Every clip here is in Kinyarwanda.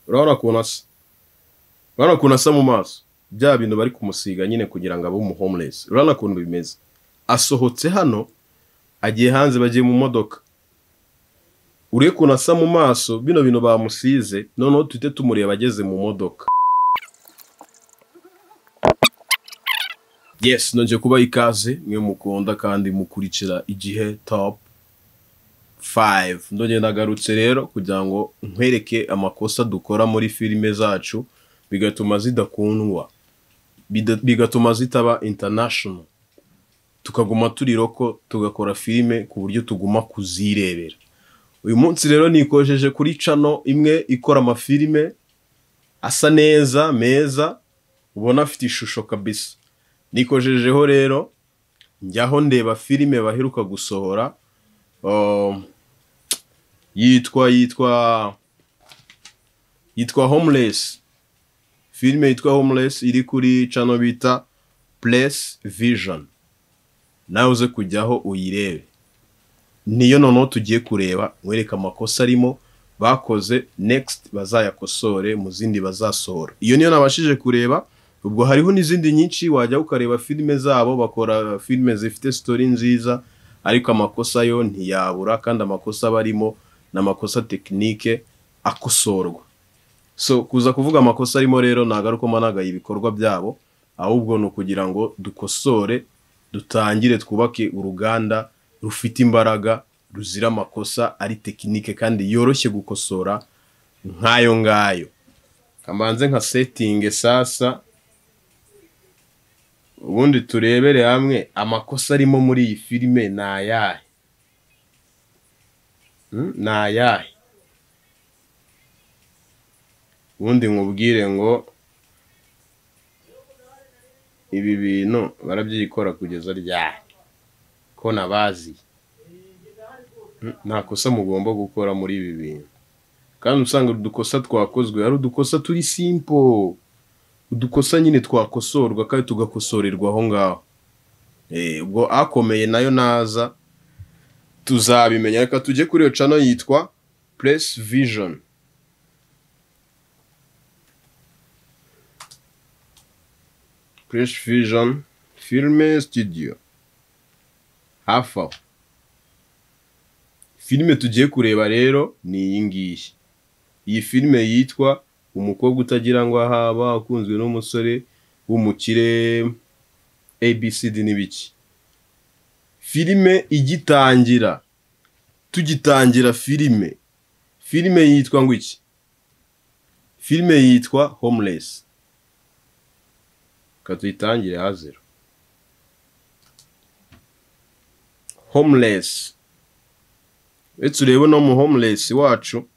urabona ukuntu asa urabona ukuntu asa mu maso bya bintu bari kumusiga nyine kugira ngo abe umu homeless urabona ukuntu bimeze asohotse hano agiye hanze bagiye mu modoka uriye ukuntu asa mu maso bino bintu bamusize noneho tuhite tumureba ageze mu modoka. Yes, nongeye kuba ikaze mwe mukunda kandi mukurikira Igihe Top 5. Ndongeye nagarutse rero kugira ngo nkwereke amakosa dukora muri filime zacu bigatuma zidakundwa, bigatuma zitaba international, tukaguma turi roko tugakora filime ku buryo tuguma kuzirebera. Uyu munsi rero nikojeje kuri channel imwe ikora amafilime asa neza meza ubona afite ishusho kabisa. Nikojejeho rero njyaho ndeba filime baheruka gusohora yitwa Homeless. Filime yitwa Homeless iri kuri channel bita Place Vision. Nawe uze kujyaho uyirebe. Niyo noneho tugiye kureba mwereka amakosa arimo bakoze next bazayakosore mu zindi bazasohora. Iyo niyo nabashije kureba. Ubwo hariho n'izindi nyinshi wajya ukareba filime zabo bakora filime zifite story nziza ariko amakosa yo ntiyabura kandi amakosa barimo n'amakosa technique akosorwa. So kuza kuvuga amakosa arimo rero nagaruko managaye ibikorwa byabo ahubwo no kugira ngo dukosore dutangire twubake uruganda rufite imbaraga ruzira amakosa ari technique kandi yoroshye gukosora nkayo ngayo. Kamanze nka setting sasa ubundi turebere hamwe amakosa arimo muri iyi filime nayahe. Nayahe. Ubundi nkubwire ngo ibi bintu barabyikora kugeza ryari ko nabazi. Nta kosa mugomba gukora muri ibi bintu kandi usanga udukosa twakozwe ari udukosa turi simple, udukosa nyine twakosorwa kandi tugakosorerwa aho ngaho. Ubwo akomeye nayo naza tuzabimenya. Reka tujye kuri iyo channel yitwa Place Vision. Place Vision Film Studio. Hafa filime tugiye kureba rero ni iyi ngiyi. Iyi filime yitwa Umukobwa utagira ngo ahaba akunzwe n'umusore w'umukire ABCD n'ibiki. Filime igitangira tugitangira filime yitwa ngo iki? Filime yitwa Homeless. Katuyitangire hazero. Homeless. Etse urebe no mu homeless wacu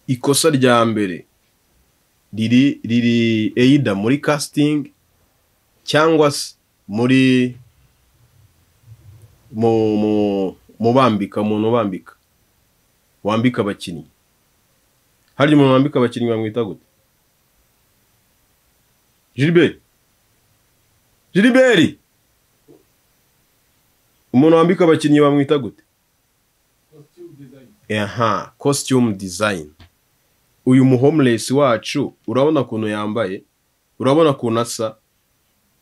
ikosa rya mbere riri either muri casting cyangwa muri mubambika umuntu wambika abakinnyi. Hari umuntu wambika abakinnyi bamwita gute? Gilbert umuntu wambika abakinnyi bamwita gute? Costume design. Uyu mu homeless wacu urabona kuntu yambaye, urabona kuntu asa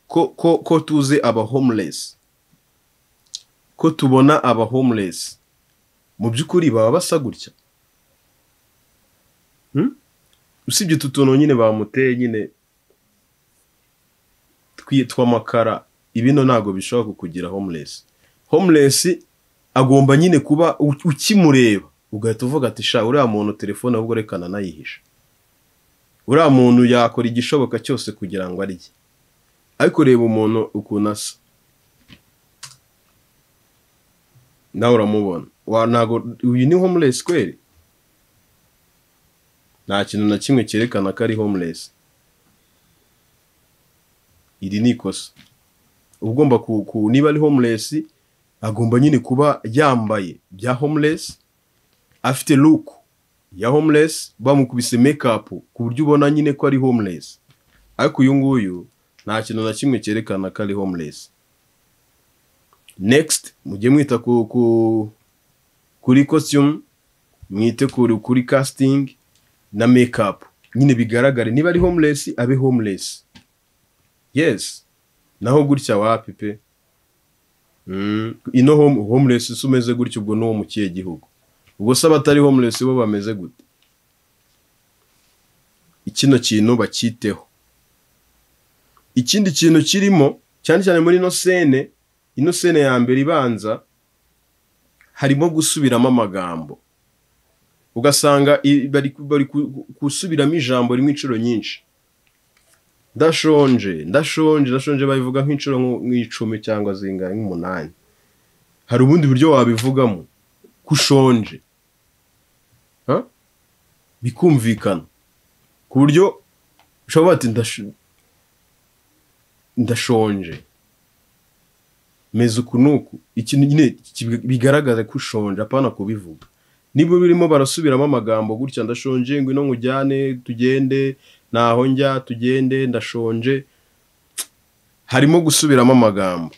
ko tuze aba homeless, ko tubona aba homeless mu byukuri baba basa gutya. Usibye tutono nyine bamuteye nyine twitwa makara, ibino nago bishobora kukugira homeless. Homeless agomba nyine kuba ukimureba ugahita uvuga ati sha uriya muntu telefone ahubwo rekana nayihisha. Uriya muntu yakora igishoboka cyose kugira ngo arye. Ariko reba umuntu ukuntu asa. Nawe uramubona. Nago uyu ni homeless kweli? Nta kintu na kimwe cyerekana ko ari homeless. Iri ni ikosa. Ugomba niba ari homeless agomba nyine kuba yambaye bya homeless, afite look ya homeless, bamukubise makeup ku buryo ubona nyine ko ari homeless. Ariko uyu nguyu nta kintu na kimwe cyerekana ko ari homeless. Next mujye mwita kuri costume, mwite kuri casting na makeup, nyine bigaragare niba ari homeless abe homeless. Yes, naho gutya wapi pe. Ino homeless sumeze gutyo ubwo no mu kiye gihugu, ubwo se abatari homeless bo bameze gute? Ikino kintu bakiteho. Ikindi kintu kirimo cyane cyane muri ino sene ya mbere ibanza, harimo gusubiramo amagambo, ugasanga bari gusubiramo ijambo rimwe inshuro nyinshi. Ndashonje babivuga nk'inshuro nk'icumi cyangwa zingahe nk'umunani. Hari ubundi buryo wabivugamo kushonje, bikumvikana ku buryo ushobora bati ndashonje meze ukunuku, ikintu nyine bigaragaza ko ushonje, apana kubivuga. Niba birimo barasubiramo amagambo gutya, ndashonje ngwino nkujyane tugende, naho njya tugende, ndashonje, harimo gusubiramo amagambo.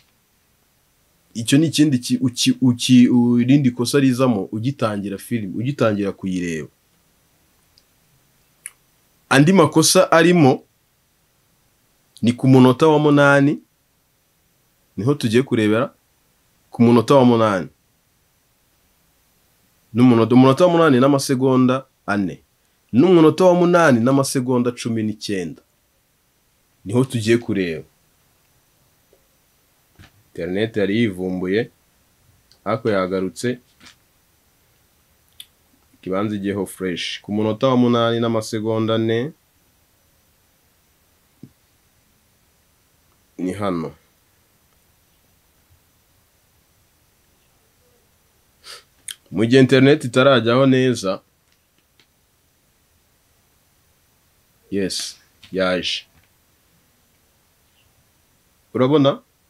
Icyo ni ikindi urindi kosa rizamo ugitangira film, ugitangira kuyireba. Andi makosa arimo ni ku munota wa 8, niho tugiye kurebera ku munota wa 8. N'umunota wa 8 n'amasegonda 4, n'umunota wa 8 n'amasegonda 19 niho tugiye kureba. Internet yari yivumbuye ako yagarutse, kibanza igiyeho fresh. Ku munota wa 8 n'amasegonda 4 ni hano. Mu gihe internet itarajyaho neza, yes, yaje.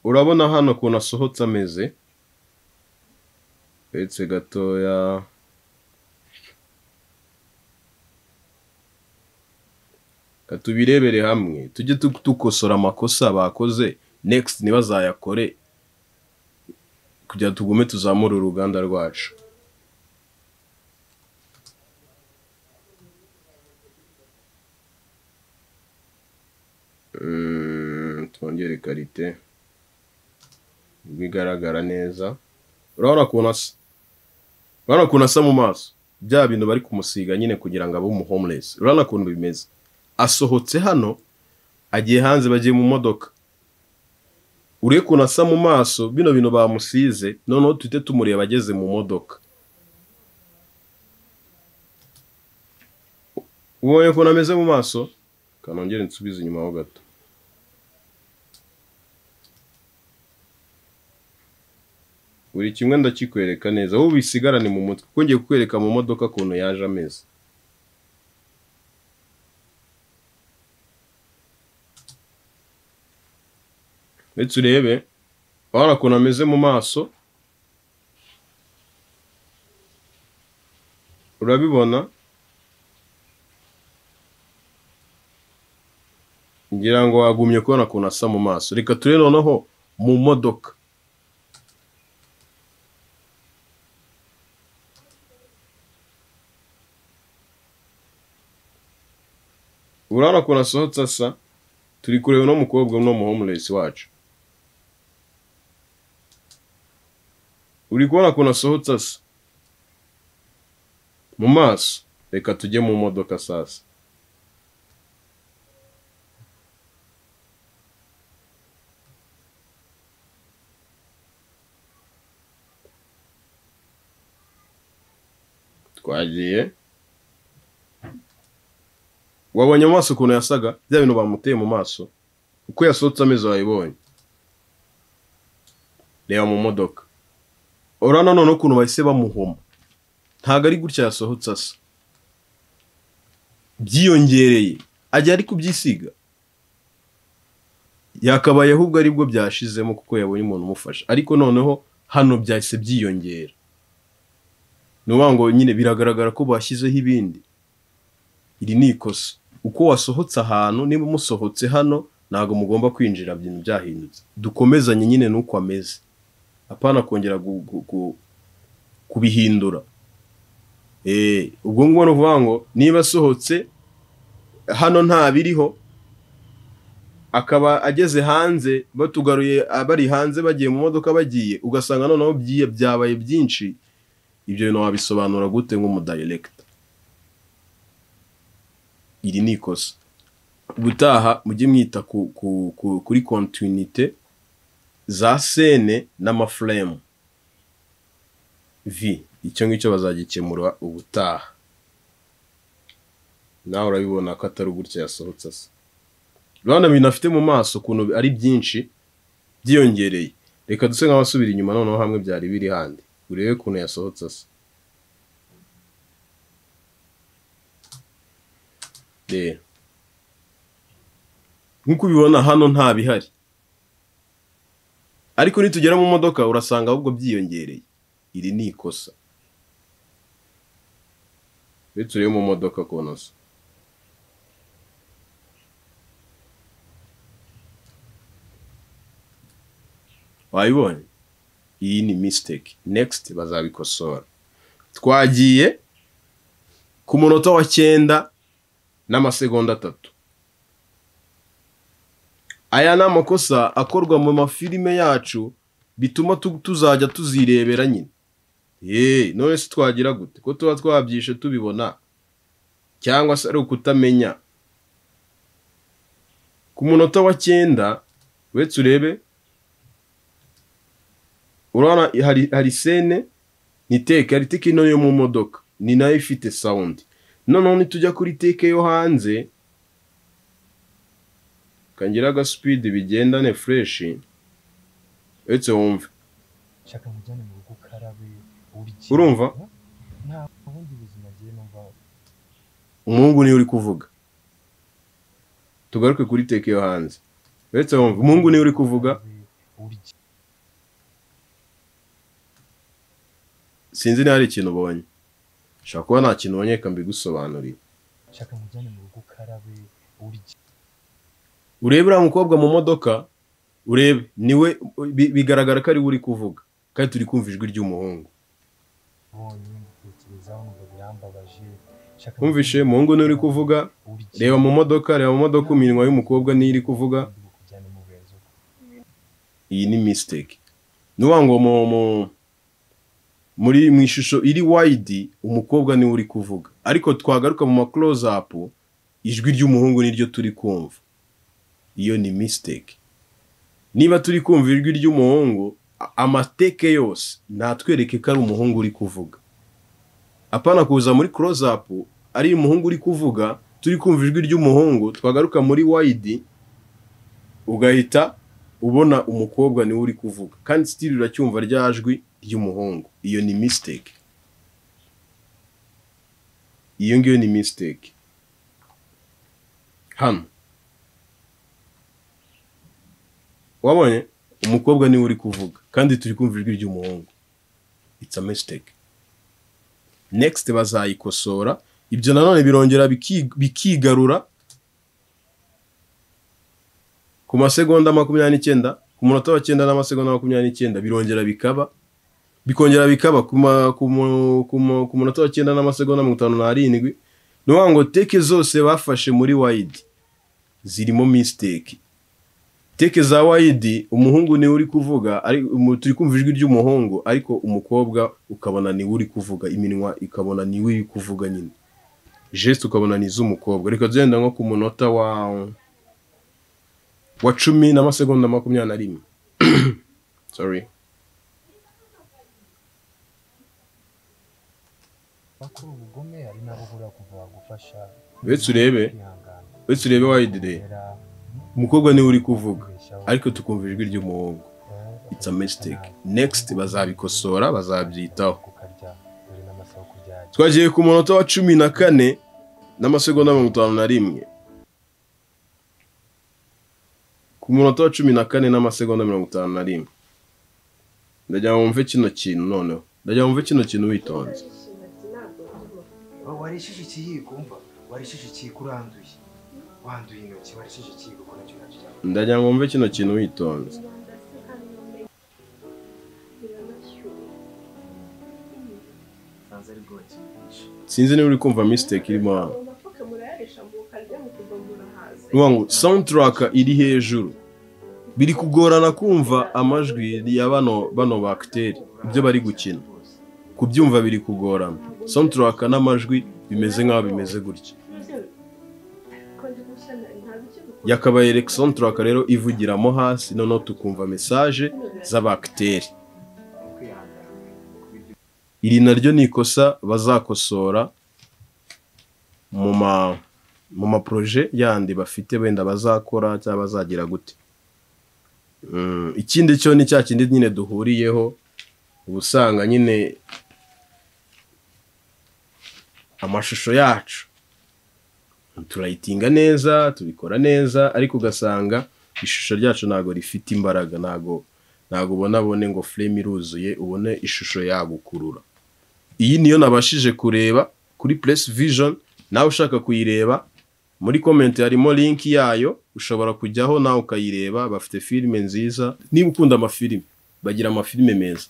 Urabona hano kuna sohotse ameze. Etse gatoya. Katubirebere hamwe, tujye tukosora amakosa bakoze, next nibazayakore kugira tugume tuzamura uruganda rwacu. Twongere karite bigaragara neza. Urabona kuntu asa mu maso, bya bintu bari kumusiga nyine kugira ngo abe umu homeless. Urabona kuntu bimeze. Asohotse hano, agiye hanze, bagiye mu modoka. Ure kuntu asa mu maso, bino bintu bamusize, noneho tuhite tumureba ageze mu modoka. Ubonye kuntu ameze mu maso? Kanongere nsubize inyuma ho gato. Buri kimwe ndakikwereka neza, wowe bisigarane mu mutwe, kuko ngiye kukwereka mu modoka kuntu yaje ameze. Ndetse urebe, urabona kuntu ameze mu maso, urabibona? Ngira ngo wagumye kubona kuntu asa mu maso. Reka turebe noneho mu modoka. Urabona kuntu asohotse asa. Turi kureba no mukobwa no mu homeless wacu. Uri kubona kuntu asohotse asa mu maso. Reka tujye mu modoka sasa. Twagiye. Wabonye amaso kuntu yasaga, bya bintu bamuteye mu maso, uko yasohotse ameze wayibonye. Reba mu modoka. Urabona none kuntu bahise bamuhoma, ntago ari gutya yasohotse asa. Byiyongereye, ajya ari kubyisiga. Yakabaye ahubwo aribwo byashizemo kuko yabonye umuntu umufasha, ariko noneho hano byahise byiyongera. Nubango nyine biragaragara ko bashyizeho ibindi. Iri ni ikosa. Uko wasohotse ahantu, niba musohotse hano, ntago mugomba kwinjira ibintu byahindutse. Dukomezanye nyine nuko ameze. Apana kongera kubihindura. Ubwo ngubwo nuvuga ngo niba asohotse hano nta biriho akaba ageze hanze batugaruye abari hanze bagiye mu modoka bagiye ugasanga noneho byabaye byinshi, ibyo bintu wabisobanura gute nk'umudirector? Iri ni ikosa. Gutaha mujye mwita kuri continuité za scene n'amaframe vi, icyo ngicyo bazagikemura ubutaha. Nawe urabibona ko atari gutya yasohotse asa. Rwanda bintu afite mu maso ukuntu ari byinshi byiyongereye. Reka duse nk'abasubira inyuma noneho hamwe byari biri handi urebe ukuntu yasohotse asa. Nk'uko ubibona hano nta bihari, ariko nitugera mu modoka urasanga ahubwo byiyongereye. Iri ni ikosa. Turebe mu modoka konosa. Wayibonye? Iyi ni mistake. Next bazabikosora. Twagiye ku munota wa 9 n'amasegonda 3. Aya ni amakosa akorwa mu mafilime yacu bituma tuzajya tuzirebera nyine. None se twagira gute ko tuba twabyishe tubibona, cyangwa se ari ukutamenya? Ku munota wa 9 wetse urebe, urabona hari scene ni take, hari take ino yo mu modoka ni nayo ifite sound. Noneho nitujya kuri take yo hanze kangira aga speed bigendane fresh, wetse wumve. Shaka mujyane mu rugo karabe urya. Urumva? Nta bundi buzima giye numva. Umuhungu ni uri kuvuga. Tugaruke kuri take yo hanze. Wetse wumve, umuhungu ni uri kuvuga. Sinzi hari ikintu ubonye. Shaka kuba nta kintu ubonye kambigusobanurira. Shaka mujyane mu rugo karabe urya. Urebe uriya mukobwa mu modoka, urebe niwe bigaragara ko ari uri kuvuga, kandi turi kumva ijwi ry'umuhungu. Umvishe umuhungu ni uri kuvuga. Reba mu modoka, iminwa y'umukobwa ni iri kuvuga. Iyi ni mistake. Nuwa ngo muri mu ishusho iri wide umukobwa ni uri kuvuga, ariko twagaruka mu ma close up ijwi ry'umuhungu niryo turi kumva. Iyo ni mistake. Niba turi kumva ijwi ry'umuhungu, amateke yose natwereke ko ari umuhungu uri kuvuga. Apana kuza muri close up ari umuhungu uri kuvuga, turi kumva ijwi ry'umuhungu, twagaruka muri wide ugahita ubona umukobwa ni uri kuvuga, kandi still uracyumva ryajwi ry'umuhungu. Iyo ni mistake. Iyo ngiyo ni mistake. Hano wabonye umukobwa ni uri kuvuga, kandi turi kumva ijwi ry'umuhungu. It's a mistake. Next bazayikosora. Ibyo nanone birongera bikigarura ku masegonda 29, ku munota wa 9 n'amasegonda 29 birongera bikongera bikaba ku munota wa 9 n'amasegonda 57. Nuwa ngo take zose bafashe muri wide zirimo mistake. Take za wide umuhungu ni uri kuvuga, ari turi kumva ijwi ry'umuhungu, ariko umukobwa ukabona ni uri kuvuga, iminwa ikabona ni uri kuvuga nyine. Geste ukabona ni z'umukobwa. Reka zenda nko ku munota wa 10 n'amasegonda 21. Sorry. Ubugome ari nabo bura kuva gufasha. Wetse urebe wide de. Umukobwa ni uri kuvuga, ariko tukumva ijwi ry'umuhungu. It's a mistake. Next bazabikosora, bazabyitaho. Twagiye ku munota wa 14 n'amasegonda 51. Ku munota wa 14 n'amasegonda 51. Ndagira ngo mve kino kintu noneho. Ndagira ngo mve kino kintu witonze. Warishije ikiyiko umva, warishije ikiyiko uranduye. Wanduye intoki, warishije ikiyiko ko nacyo nacyo. Ndagira ngo mve kino kintu witonze. atari bwo bakivugisha. sinzi niba uri kumva mistake irimo hano. amafoke murayarisha mu karya mu kuva murahaze Uvuga ngo soundtrack iri hejuru biri kugorana kumva amajwi ya bano ba acteurs ibyo bari gukina, kubyumva biri kugorana. Soundtrack n'amajwi bimeze nk'aho bimeze gutya. Yakabaye soundtrack rero ivugiramo hasi, noneho tukumva message z'abacteurs. Iri naryo ni ikosa bazakosora mu ma projet yandi bafite wenda bazakora cyangwa bazagira gute. Ikindi cyo ni cya kindi nyine duhuriyeho, ubusanga nyine amashusho yacu turayitinga neza, tubikora neza, ariko ugasanga ishusho ryacu ntago rifite imbaraga, ntago ubone ngo frame iruzuye ubone ishusho yagukurura. Iyi niyo nabashije kureba kuri Place Vision. Nawe ushaka kuyireba, muri comment harimo link yayo, ushobora kujyaho nawe ukayireba. Bafite filime nziza. Niba ukunda amafilime, bagira amafilime meza,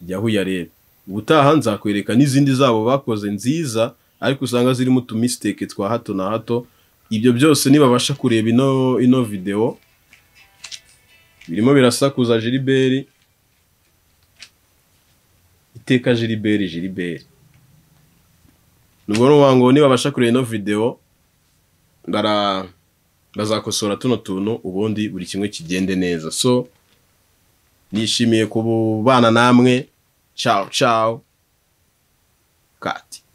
jyaho uyarebe. Ubutaha nzakwereka n'izindi zabo bakoze nziza, ariko usanga zirimo tu mistake twa hato na hato. Ibyo byose nibabasha kureba ino video, birimo birasakuza Gilbert, iteka Gilbert. Nubwo wango nibabasha kureba ino video, bazakosora tuno tuntu, ubundi buri kimwe kigende neza. So nishimiye kubana namwe. Ciao ciao. Kati.